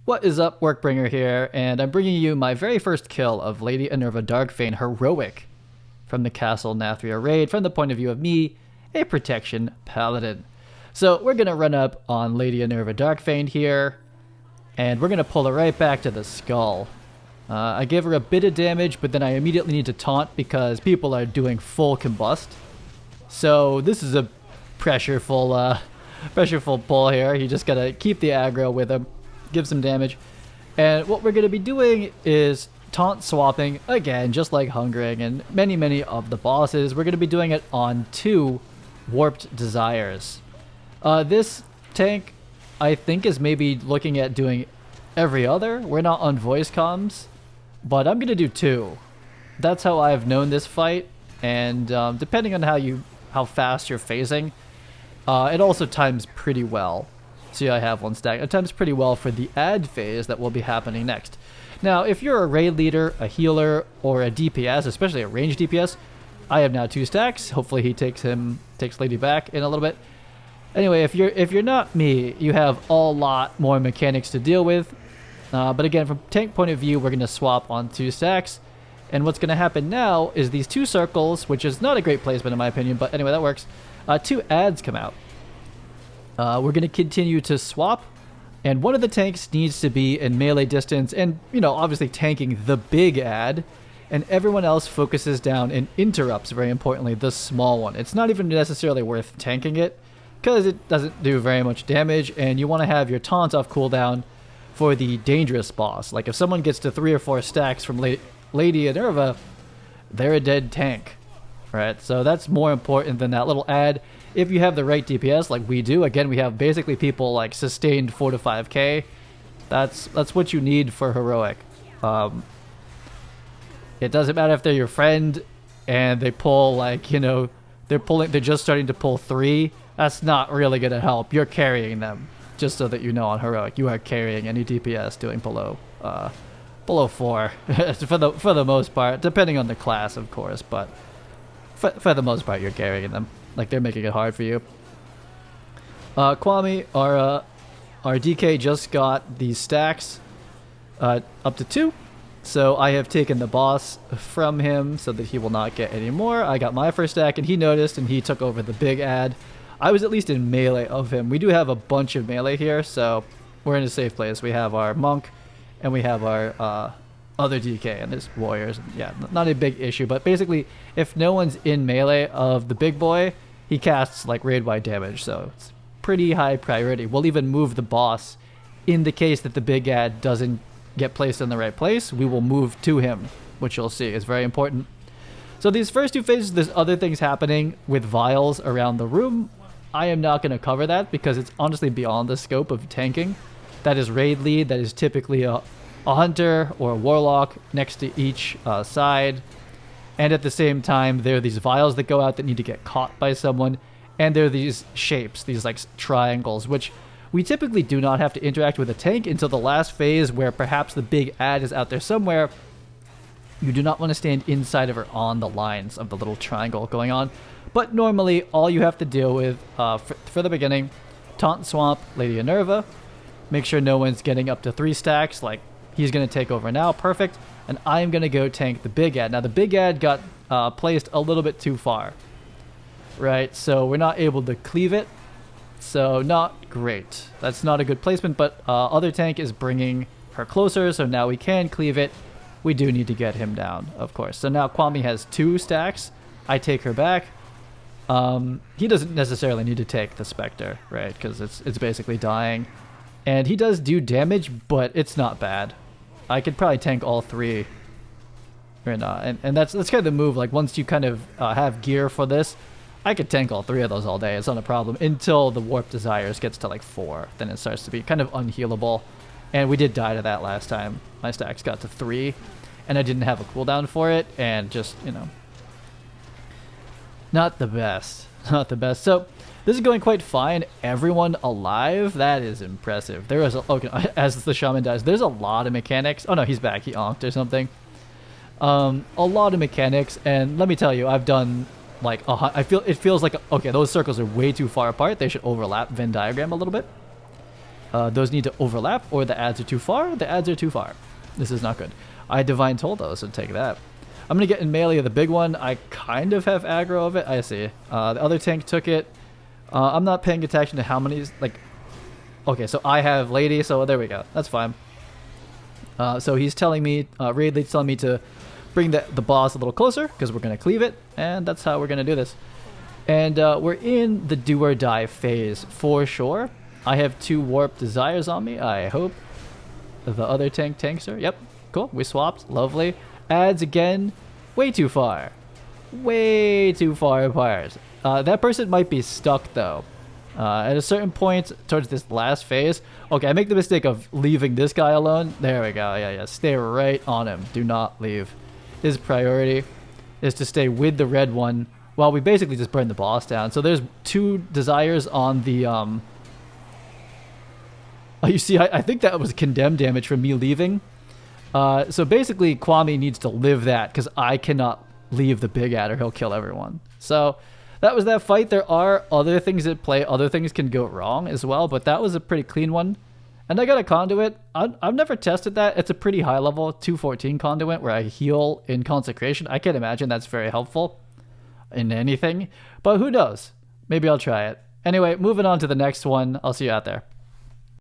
What is up, Workbringer here, and I'm bringing you my very first kill of Lady Inerva Darkvein Heroic from the Catstle Nathria Raid from the point of view of me, a Protection Paladin. So we're going to run up on Lady Inerva Darkvein here, and we're going to pull her right back to the skull. I give her a bit of damage, but then I immediately need to taunt because people are doing full combust. So this is a pressureful pull here. You just got to keep the aggro with him. Give some damage, and what we're going to be doing is taunt swapping again, just like Hungering and many of the bosses. We're going to be doing it on 2 Warped Desires. This tank I think is maybe looking at doing every other. We're not on voice comms, but I'm going to do 2. That's how I've known this fight, and depending on how fast you're phasing, it also times pretty well. See, I have 1 stack. It times pretty well for the ad phase that will be happening next. Now, if you're a raid leader, a healer, or a DPS, especially a ranged DPS, I have now 2 stacks. Hopefully he takes Lady back in a little bit. Anyway, if you're not me, you have a lot more mechanics to deal with. But again, from tank point of view, we're going to swap on 2 stacks. And what's going to happen now is these 2 circles, which is not a great placement in my opinion, but anyway, that works. 2 ads come out. We're going to continue to swap, and one of the tanks needs to be in melee distance and, obviously tanking the big ad, and everyone else focuses down and interrupts, very importantly, the small one. It's not even necessarily worth tanking it because it doesn't do very much damage, and you want to have your taunts off cooldown for the dangerous boss. Like if someone gets to 3 or 4 stacks from Lady Inerva, they're a dead tank, right? So that's more important than that little ad. If you have the right DPS like we do, again, we have basically people like sustained 4 to 5k. That's what you need for heroic. It doesn't matter if they're your friend and they pull they're just starting to pull 3. That's not really gonna help. You're carrying them, just so that you know on heroic, you are carrying any DPS doing below 4 for the most part, depending on the class, of course, but for the most part, you're carrying them. Like they're making it hard for you. Kwame, our DK just got these stacks up to 2. So I have taken the boss from him so that he will not get any more. I got my first stack and he noticed and he took over the big ad. I was at least in melee of him. We do have a bunch of melee here, so we're in a safe place. We have our monk and we have our other DK and his warriors. Yeah, not a big issue, but basically if no one's in melee of the big boy, he casts like raid-wide damage, so it's pretty high priority. We'll even move the boss in the case that the big ad doesn't get placed in the right place. We will move to him, which you'll see is very important. So these first 2 phases, there's other things happening with vials around the room. I am not going to cover that because it's honestly beyond the scope of tanking. That is raid lead, that is typically a hunter or a warlock next to each side. And at the same time, there are these vials that go out that need to get caught by someone. And there are these shapes, these like triangles, which we typically do not have to interact with a tank until the last phase where perhaps the big ad is out there somewhere. You do not want to stand inside of or on the lines of the little triangle going on. But normally, all you have to deal with for the beginning, taunt swamp Lady Inerva. Make sure no one's getting up to 3 stacks, like he's going to take over now, perfect. And I'm going to go tank the big ad. Now, the big ad got placed a little bit too far, right? So we're not able to cleave it. So not great. That's not a good placement, but other tank is bringing her closer, so now we can cleave it. We do need to get him down, of course. So now Kwame has 2 stacks. I take her back. He doesn't necessarily need to take the Spectre, right? Because it's basically dying. And he does do damage, but it's not bad. I could probably tank all 3 or not, and that's kind of the move. Like once you kind of have gear for this, I could tank all 3 of those all day. It's not a problem until the Warp Desires gets to like 4. Then it starts to be kind of unhealable, and we did die to that last time. My stacks got to 3, and I didn't have a cooldown for it, and just not the best, not the best. So this is going quite fine. Everyone alive. That is impressive. There is okay, as the shaman dies, there's a lot of mechanics. Oh no, he's back. He onked or something. A lot of mechanics, and let me tell you, I've done like it feels like okay, those circles are way too far apart. They should overlap Venn diagram a little bit. those need to overlap, or the ads are too far. The ads are too far. This is not good. I Divine Toll though, so take that. I'm going to get in melee of the big one. I kind of have aggro of it. I see. The other tank took it. I'm not paying attention to how many, like... Okay, so I have Lady, so there we go. That's fine. So he's telling me, Raid Lead's telling me to bring the boss a little closer, because we're going to cleave it, and that's how we're going to do this. And we're in the do or die phase, for sure. I have 2 Warp Desires on me, I hope. The other tanks her. Yep, cool. We swapped. Lovely. Adds again. Way too far. Way too far apart. That person might be stuck, though. At a certain point towards this last phase. Okay, I make the mistake of leaving this guy alone. There we go. Yeah. Stay right on him. Do not leave. His priority is to stay with the red one while we basically just burn the boss down. So there's 2 desires on the... Oh, you see, I think that was condemned damage from me leaving. So basically, Kwame needs to live that, because I cannot leave the big ad or he'll kill everyone. So that was that fight. There are other things at play. Other things can go wrong as well, but that was a pretty clean one. And I got a conduit. I've never tested that. It's a pretty high level 214 conduit where I heal in Consecration. I can't imagine that's very helpful in anything, but who knows? Maybe I'll try it. Anyway, moving on to the next one. I'll see you out there.